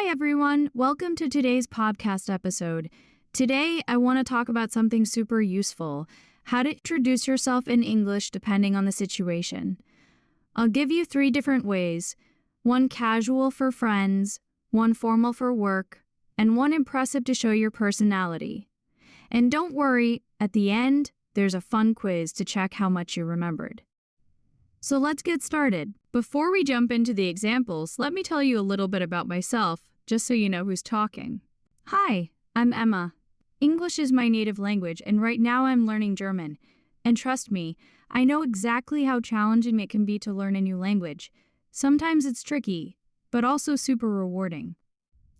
Hi, everyone. Welcome to today's podcast episode. Today, I want to talk about something super useful: how to introduce yourself in English depending on the situation. I'll give you 3 different ways: one casual for friends, one formal for work, and one impressive to show your personality. And don't worry, at the end, there's a fun quiz to check how much you remembered. So let's get started. Before we jump into the examples, let me tell you a little bit about myself, just so you know who's talking. Hi, I'm Emma. English is my native language, and right now I'm learning German. And trust me, I know exactly how challenging it can be to learn a new language. Sometimes it's tricky, but also super rewarding.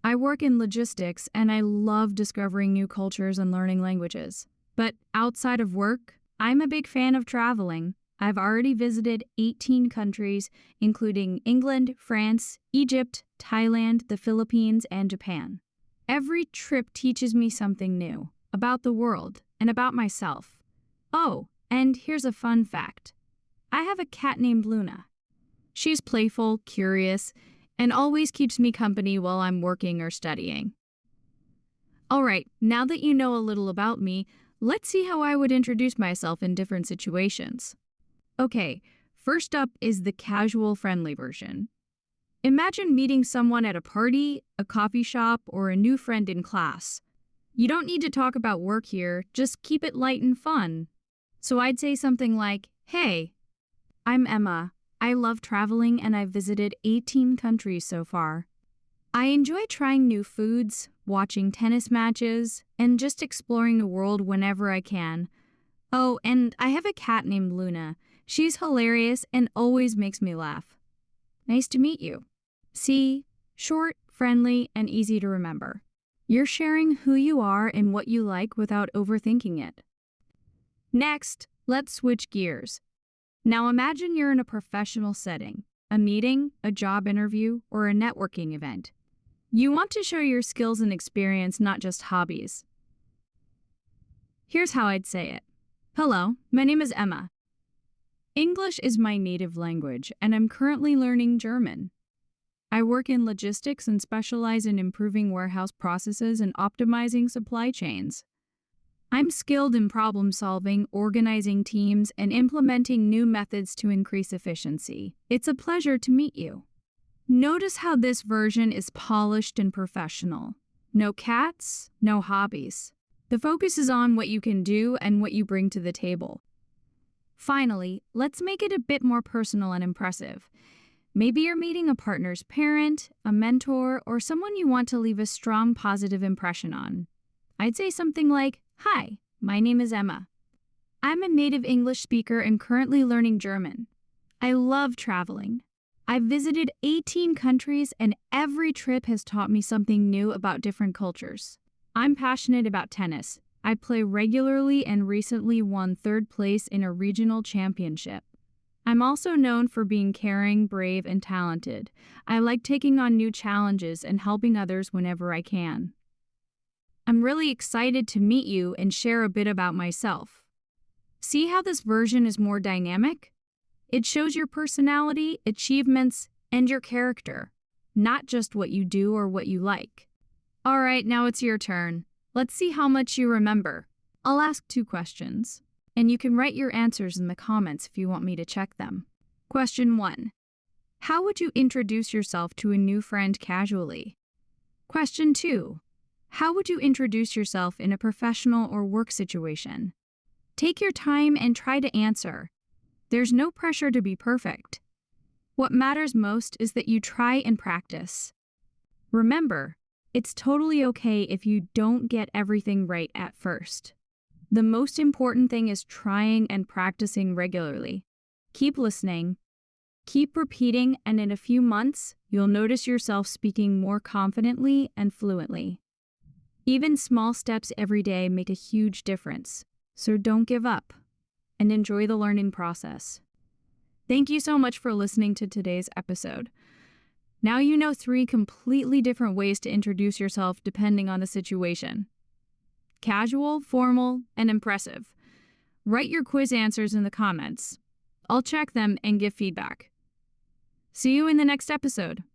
I work in logistics, and I love discovering new cultures and learning languages. But outside of work, I'm a big fan of traveling. I've already visited 18 countries, including England, France, Egypt, Thailand, the Philippines, and Japan. Every trip teaches me something new about the world and about myself. Oh, and here's a fun fact. I have a cat named Luna. She's playful, curious, and always keeps me company while I'm working or studying. All right, now that you know a little about me, let's see how I would introduce myself in different situations. Okay, first up is the casual friendly version. Imagine meeting someone at a party, a coffee shop, or a new friend in class. You don't need to talk about work here, just keep it light and fun. So I'd say something like, "Hey, I'm Emma. I love traveling and I've visited 18 countries so far. I enjoy trying new foods, watching tennis matches, and just exploring the world whenever I can. Oh, and I have a cat named Luna. She's hilarious and always makes me laugh. Nice to meet you." See, short, friendly, and easy to remember. You're sharing who you are and what you like without overthinking it. Next, let's switch gears. Now imagine you're in a professional setting, a meeting, a job interview, or a networking event. You want to show your skills and experience, not just hobbies. Here's how I'd say it. Hello, my name is Emma. English is my native language, and I'm currently learning German. I work in logistics and specialize in improving warehouse processes and optimizing supply chains. I'm skilled in problem solving, organizing teams, and implementing new methods to increase efficiency. It's a pleasure to meet you. Notice how this version is polished and professional. No cats, no hobbies. The focus is on what you can do and what you bring to the table. Finally, let's make it a bit more personal and impressive. Maybe you're meeting a partner's parent, a mentor, or someone you want to leave a strong positive impression on. I'd say something like, "Hi, my name is Emma. I'm a native English speaker and currently learning German. I love traveling. I've visited 18 countries and every trip has taught me something new about different cultures. I'm passionate about tennis. I play regularly and recently won 3rd place in a regional championship. I'm also known for being caring, brave, and talented. I like taking on new challenges and helping others whenever I can. I'm really excited to meet you and share a bit about myself." See how this version is more dynamic? It shows your personality, achievements, and your character, not just what you do or what you like. All right, now it's your turn. Let's see how much you remember. I'll ask 2 questions, and you can write your answers in the comments if you want me to check them. Question 1. How would you introduce yourself to a new friend casually? Question 2. How would you introduce yourself in a professional or work situation? Take your time and try to answer. There's no pressure to be perfect. What matters most is that you try and practice. Remember, it's totally okay if you don't get everything right at first. The most important thing is trying and practicing regularly. Keep listening, keep repeating, and in a few months, you'll notice yourself speaking more confidently and fluently. Even small steps every day make a huge difference, so don't give up and enjoy the learning process. Thank you so much for listening to today's episode. Now you know 3 completely different ways to introduce yourself depending on the situation. Casual, formal, and impressive. Write your quiz answers in the comments. I'll check them and give feedback. See you in the next episode.